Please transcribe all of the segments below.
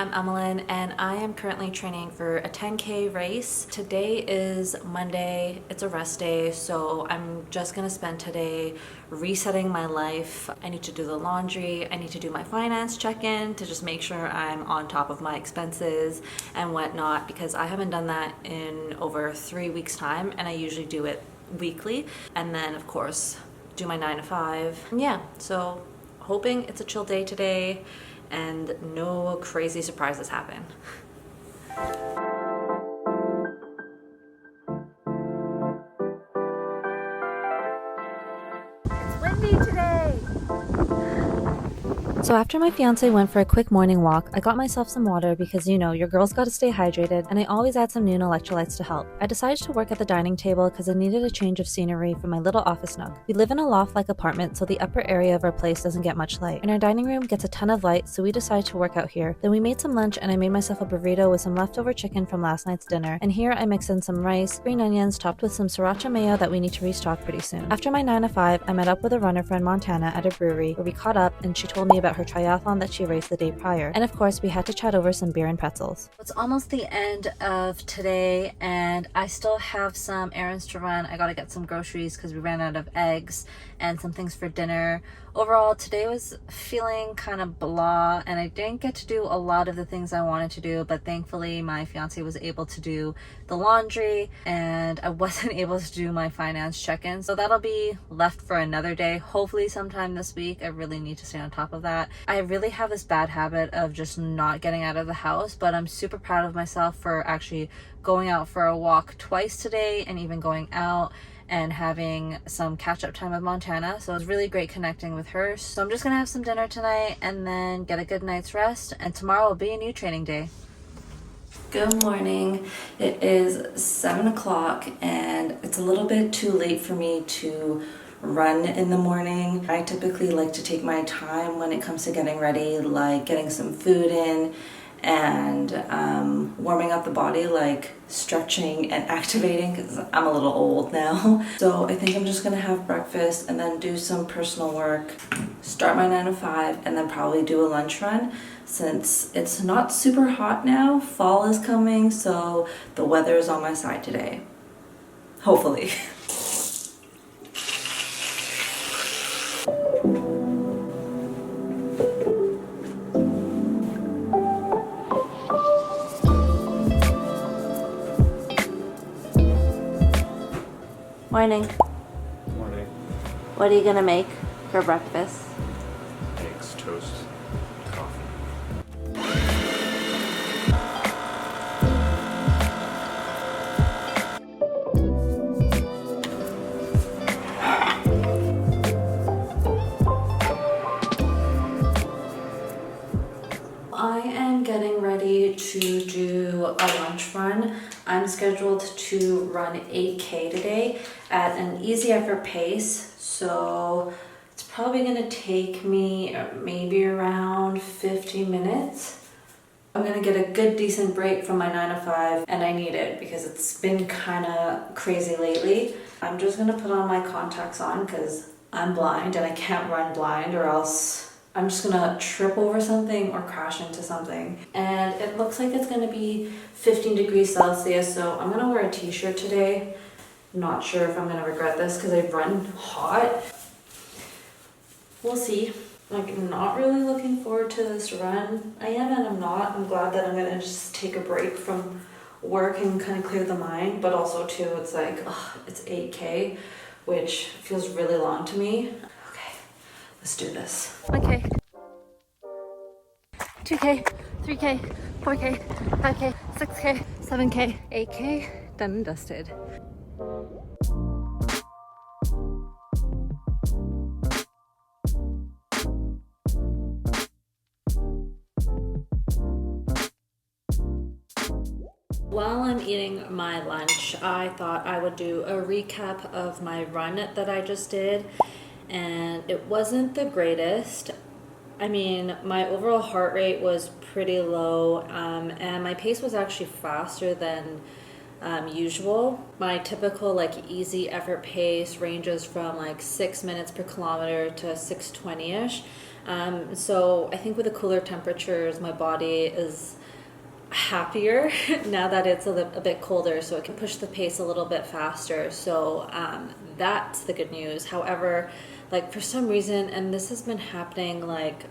I'm Emmeline and I am currently training for a 10K race. Today is Monday, it's a rest day, so I'm just gonna spend today resetting my life. I need to do the laundry, I need to do my finance check-in to just make sure I'm on top of my expenses and whatnot, because I haven't done that in over 3 weeks time and I usually do it weekly. And then of course do my 9 to 5. Yeah, so hoping it's a chill day today and no crazy surprises happen. It's windy today! So after my fiance went for a quick morning walk, I got myself some water because you know, your girl's gotta stay hydrated, and I always add some Noon electrolytes to help. I decided to work at the dining table because I needed a change of scenery from my little office nook. We live in a loft-like apartment, so the upper area of our place doesn't get much light, and our dining room gets a ton of light, so we decided to work out here. Then we made some lunch and I made myself a burrito with some leftover chicken from last night's dinner, and here I mixed in some rice, green onions topped with some sriracha mayo that we need to restock pretty soon. After my 9 to 5, I met up with a runner friend Montana at a brewery where we caught up and she told me about her triathlon that she raced the day prior, and of course we had to chat over some beer and pretzels. It's almost the end of today and I still have some errands to run. I gotta get some groceries because we ran out of eggs and some things for dinner. Overall, today was feeling kind of blah and I didn't get to do a lot of the things I wanted to do, but thankfully my fiance was able to do the laundry and I wasn't able to do my finance check-in, so that'll be left for another day, hopefully sometime this week. I really need to stay on top of that. I really have this bad habit of just not getting out of the house, but I'm super proud of myself for actually going out for a walk twice today and even going out and having some catch-up time with Montana. So it was really great connecting with her. So I'm just gonna have some dinner tonight and then get a good night's rest, and tomorrow will be a new training day. Good morning. It is 7 o'clock and it's a little bit too late for me to run in the morning. I typically like to take my time when it comes to getting ready, like getting some food in and warming up the body, like stretching and activating, because I'm a little old now. So I think I'm just gonna have breakfast and then do some personal work, start my 9 to 5, and then probably do a lunch run. Since it's not super hot now, fall is coming, so the weather is on my side today. Hopefully. Morning. Morning. What are you gonna make for breakfast? Eggs, toast, coffee. I am getting ready to do a lunch run. I'm scheduled to run 8K today at an easy effort pace, so it's probably gonna take me maybe around 50 minutes. I'm gonna get a good decent break from my 9 to 5 and I need it because it's been kind of crazy lately. I'm just gonna put on my contacts on because I'm blind and I can't run blind or else I'm just gonna trip over something or crash into something. And it looks like it's gonna be 15 degrees Celsius, so I'm gonna wear a t-shirt today. Not sure if I'm gonna regret this because I've run hot. We'll see. Like, not really looking forward to this run. I am and I'm not. I'm glad that I'm gonna just take a break from work and kind of clear the mind, but also too, it's like, ugh, it's 8K, which feels really long to me. Let's do this. 1K, 2K, 3K, 4K, 5K, 6K, 7K, 8K, done and dusted. While I'm eating my lunch, I thought I would do a recap of my run that I just did. And it wasn't the greatest. I mean, my overall heart rate was pretty low, and my pace was actually faster than usual. My typical like easy effort pace ranges from like 6 minutes per kilometer to 6:20ish. So I think with the cooler temperatures, my body is happier now that it's a bit colder, so it can push the pace a little bit faster. So that's the good news. However, like for some reason, and this has been happening like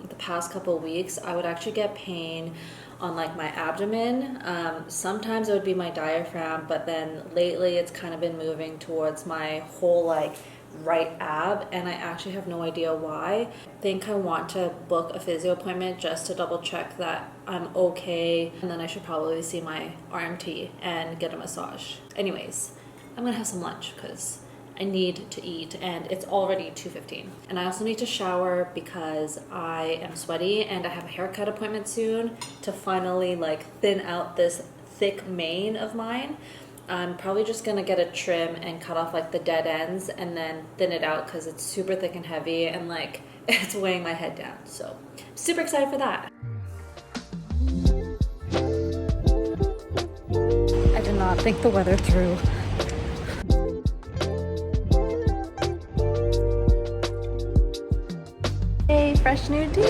the past couple of weeks, I would actually get pain on like my abdomen. Sometimes it would be my diaphragm, but then lately it's kind of been moving towards my whole like right ab, and I actually have no idea why. I think I want to book a physio appointment just to double check that I'm okay, and then I should probably see my RMT and get a massage. Anyways, I'm gonna have some lunch because I need to eat, and it's already 2:15. And I also need to shower because I am sweaty, and I have a haircut appointment soon to finally like thin out this thick mane of mine. I'm probably just gonna get a trim and cut off like the dead ends and then thin it out because it's super thick and heavy, and like it's weighing my head down. So super excited for that. I did not think the weather through. Hey, fresh new dew.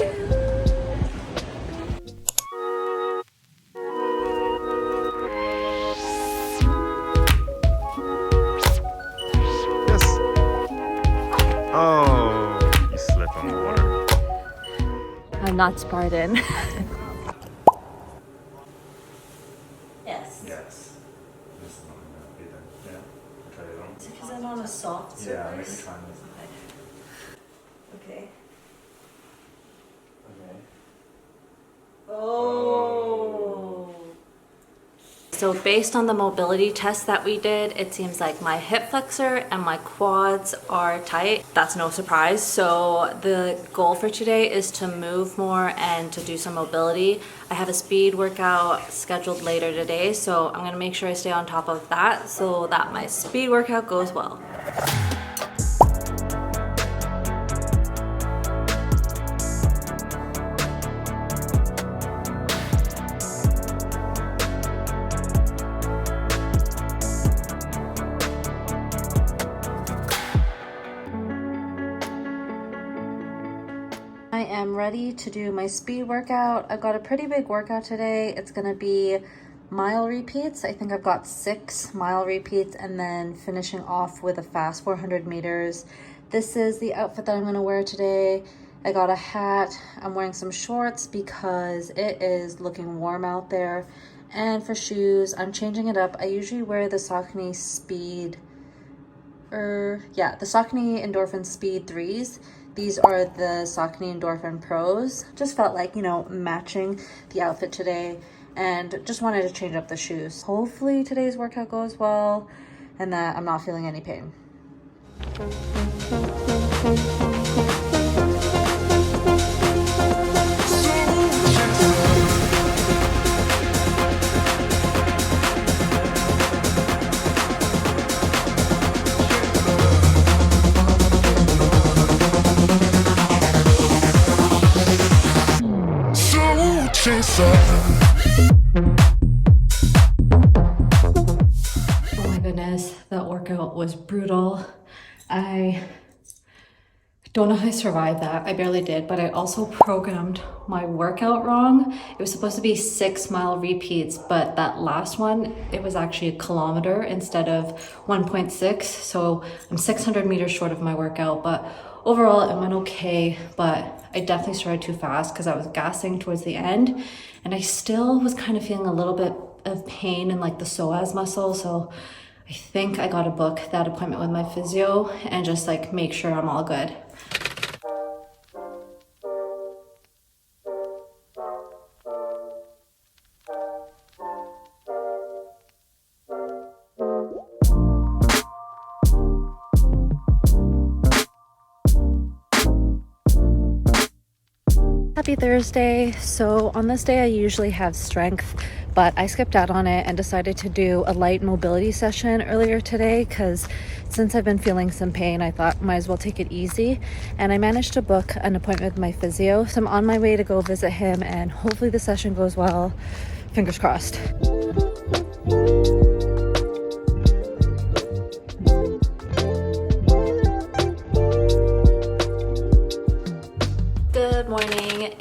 Yes. Oh, you slipped on the water. I'm not Spartan. Yes. Yes. This is not gonna be there. Yeah. Try it on. Is it because I'm on a soft surface? Yeah, maybe try this. Okay. Okay. Oh. So based on the mobility test that we did, it seems like my hip flexor and my quads are tight. That's no surprise. So the goal for today is to move more and to do some mobility. I have a speed workout scheduled later today, so I'm gonna make sure I stay on top of that so that my speed workout goes well. I am ready to do my speed workout. I've got a pretty big workout today. It's gonna be mile repeats. I think I've got 6 mile repeats and then finishing off with a fast 400 meters. This is the outfit that I'm gonna wear today. I got a hat. I'm wearing some shorts because it is looking warm out there. And for shoes, I'm changing it up. I usually wear the Saucony Speed, the Saucony Endorphin Speed 3s. These are the Saucony Endorphin Pros. Just felt like, you know, matching the outfit today, and just wanted to change up the shoes. Hopefully today's workout goes well and that I'm not feeling any pain. Oh my goodness, that workout was brutal. I don't know how I survived that. I barely did, but I also programmed my workout wrong. It was supposed to be 6 mile repeats, but that last one, it was actually a kilometer instead of 1.6. So I'm 600 meters short of my workout, but overall it went okay, but I definitely started too fast because I was gassing towards the end, and I still was kind of feeling a little bit of pain in like the psoas muscle. So I think I got to book that appointment with my physio and just like make sure I'm all good. Happy Thursday. So on this day I usually have strength, but I skipped out on it and decided to do a light mobility session earlier today because since I've been feeling some pain, I thought might as well take it easy, and I managed to book an appointment with my physio. So I'm on my way to go visit him, and hopefully the session goes well. Fingers crossed.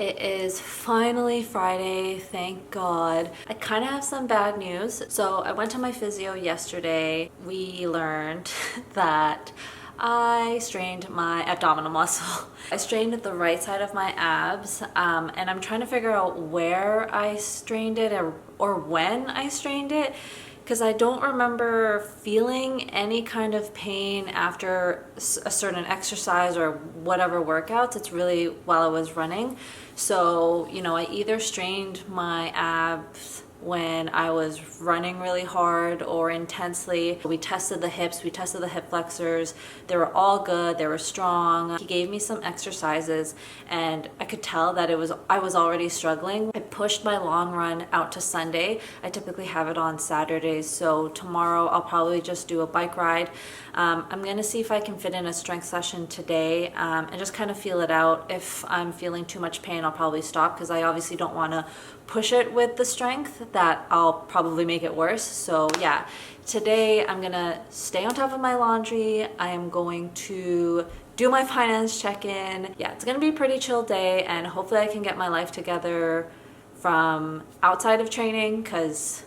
It is finally Friday, thank God. I kind of have some bad news. So I went to my physio yesterday. We learned that I strained my abdominal muscle. I strained the right side of my abs, and I'm trying to figure out where I strained it or when I strained it, because I don't remember feeling any kind of pain after a certain exercise or whatever workouts. It's really while I was running. So, I either strained my abs when I was running really hard or intensely. We tested the hips, we tested the hip flexors. They were all good, they were strong. He gave me some exercises and I could tell that I was already struggling. I pushed my long run out to Sunday. I typically have it on Saturdays, so tomorrow I'll probably just do a bike ride. I'm gonna see if I can fit in a strength session today and just kind of feel it out. If I'm feeling too much pain, I'll probably stop, because I obviously don't want to push it with the strength that I'll probably make it worse. So yeah, today I'm gonna stay on top of my laundry. I am going to do my finance check-in. Yeah, it's gonna be a pretty chill day, and hopefully I can get my life together from outside of training, because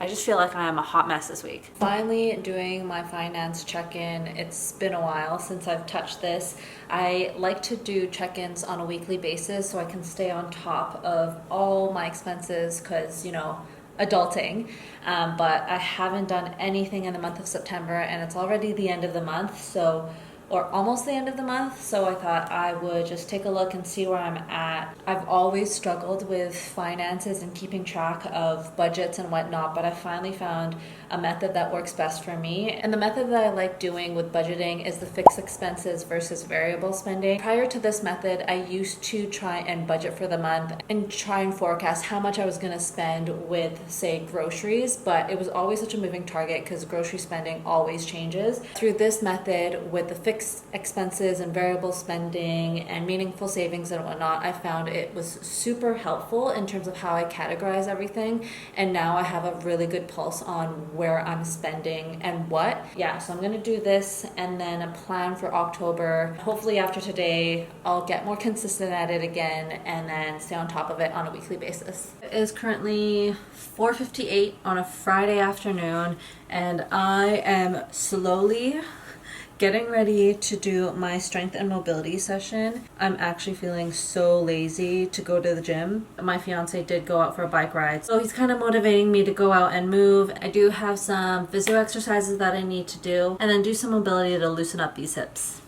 I just feel like I am a hot mess this week. Finally doing my finance check-in. It's been a while since I've touched this. I like to do check-ins on a weekly basis so I can stay on top of all my expenses, because, adulting. But I haven't done anything in the month of September, and it's already the end of the month, or almost the end of the month, so I thought I would just take a look and see where I'm at. I've always struggled with finances and keeping track of budgets and whatnot, but I finally found a method that works best for me. And the method that I like doing with budgeting is the fixed expenses versus variable spending. Prior to this method, I used to try and budget for the month and try and forecast how much I was gonna spend with, say, groceries, but it was always such a moving target because grocery spending always changes. Through this method, with the fixed expenses and variable spending and meaningful savings and whatnot, I found it was super helpful in terms of how I categorize everything, and now I have a really good pulse on where I'm spending and what. Yeah, so I'm gonna do this and then a plan for October. Hopefully after today I'll get more consistent at it again and then stay on top of it on a weekly basis. It is currently 4:58 on a Friday afternoon, and I am slowly getting ready to do my strength and mobility session. I'm actually feeling so lazy to go to the gym. My fiance did go out for a bike ride, so he's kind of motivating me to go out and move. I do have some physio exercises that I need to do, and then do some mobility to loosen up these hips.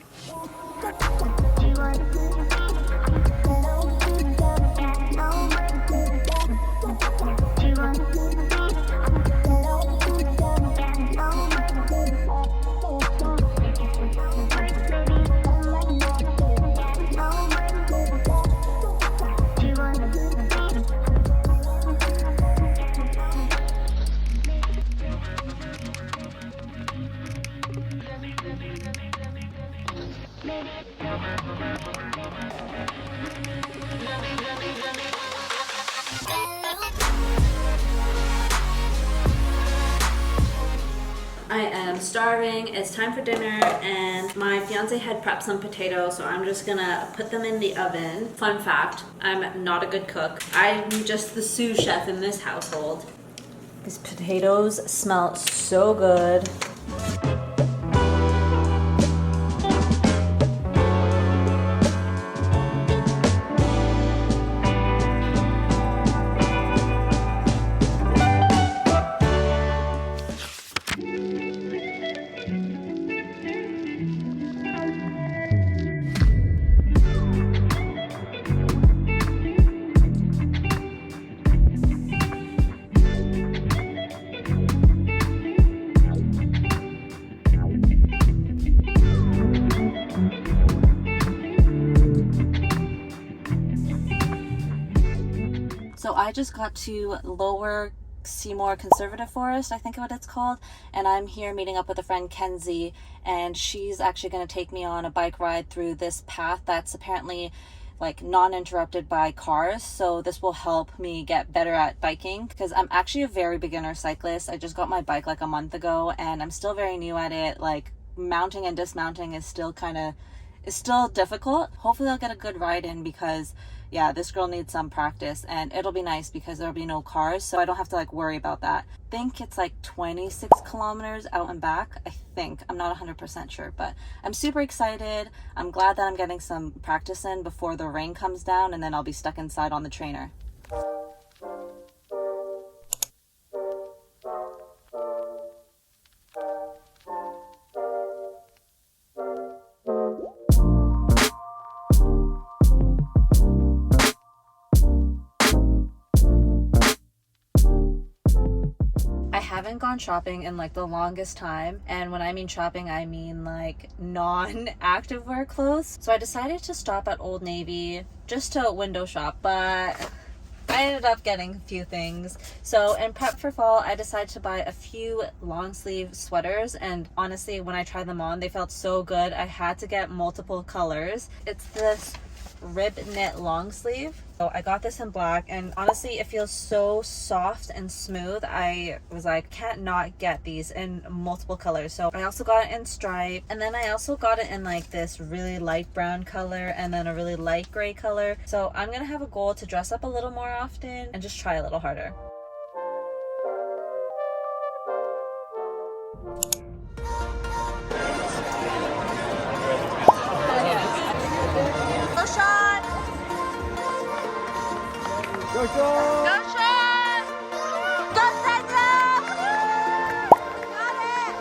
I am starving. It's time for dinner, and my fiance had prepped some potatoes, so I'm just gonna put them in the oven. Fun fact, I'm not a good cook. I'm just the sous chef in this household. These potatoes smell so good. So I just got to Lower Seymour Conservative Forest, I think what it's called, and I'm here meeting up with a friend, Kenzie, and she's actually going to take me on a bike ride through this path that's apparently like non-interrupted by cars, so this will help me get better at biking, because I'm actually a very beginner cyclist. I just got my bike like a month ago and I'm still very new at it. Like mounting and dismounting is still difficult. Hopefully I'll get a good ride in, because yeah, this girl needs some practice, and it'll be nice because there'll be no cars, so I don't have to like worry about that. I think it's like 26 kilometers out and back. I think, I'm not 100% sure, but I'm super excited. I'm glad that I'm getting some practice in before the rain comes down, and then I'll be stuck inside on the trainer. I haven't gone shopping in like the longest time, and when I mean shopping, I mean like non-active wear clothes. So I decided to stop at Old Navy just to window shop, but I ended up getting a few things. So in prep for fall, I decided to buy a few long sleeve sweaters, and honestly, when I tried them on, they felt so good. I had to get multiple colors. It's this rib knit long sleeve. So I got this in black, and honestly it feels so soft and smooth. I was like, can't not get these in multiple colors. So I also got it in stripe, and then I also got it in like this really light brown color and then a really light gray color. So I'm gonna have a goal to dress up a little more often and just try a little harder. Go Sean! Go Sandra! Got it!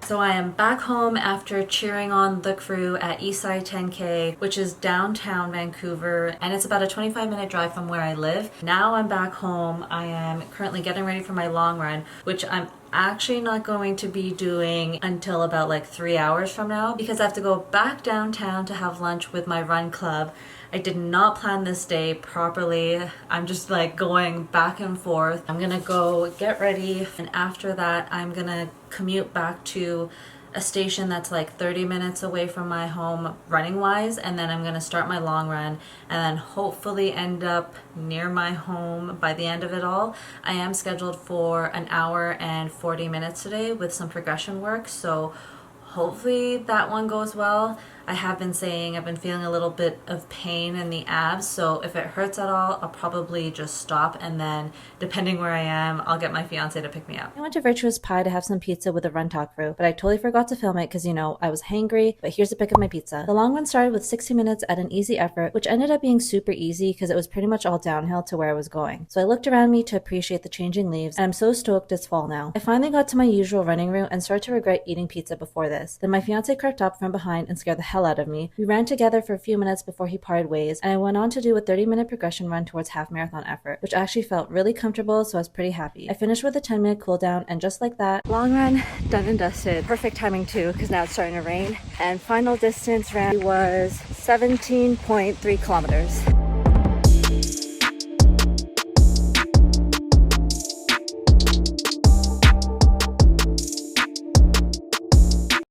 So I am back home after cheering on the crew at Eastside 10K, which is downtown Vancouver, and it's about a 25-minute drive from where I live. Now I'm back home. I am currently getting ready for my long run, which I'm actually not going to be doing until about like 3 hours from now, because I have to go back downtown to have lunch with my run club. I did not plan this day properly. I'm just like going back and forth. I'm gonna go get ready, and after that I'm gonna commute back to a station that's like 30 minutes away from my home running wise, and then I'm gonna start my long run and then hopefully end up near my home by the end of it all. I am scheduled for an hour and 40 minutes today with some progression work, so hopefully that one goes well. I have been saying I've been feeling a little bit of pain in the abs, so if it hurts at all, I'll probably just stop, and then depending where I am, I'll get my fiance to pick me up. I went to Virtuous Pie to have some pizza with the Run Talk crew, but I totally forgot to film it because, you know, I was hangry, but here's a pic of my pizza. The long run started with 60 minutes at an easy effort, which ended up being super easy because it was pretty much all downhill to where I was going. So I looked around me to appreciate the changing leaves, and I'm so stoked it's fall now. I finally got to my usual running route and started to regret eating pizza before this. Then my fiance crept up from behind and scared the hell out of me. We ran together for a few minutes before he parted ways, and I went on to do a 30-minute progression run towards half marathon effort, which actually felt really comfortable, so I was pretty happy. I finished with a 10-minute cool down, and just like that, long run done and dusted. Perfect timing too, because now it's starting to rain. And final distance ran was 17.3 kilometers.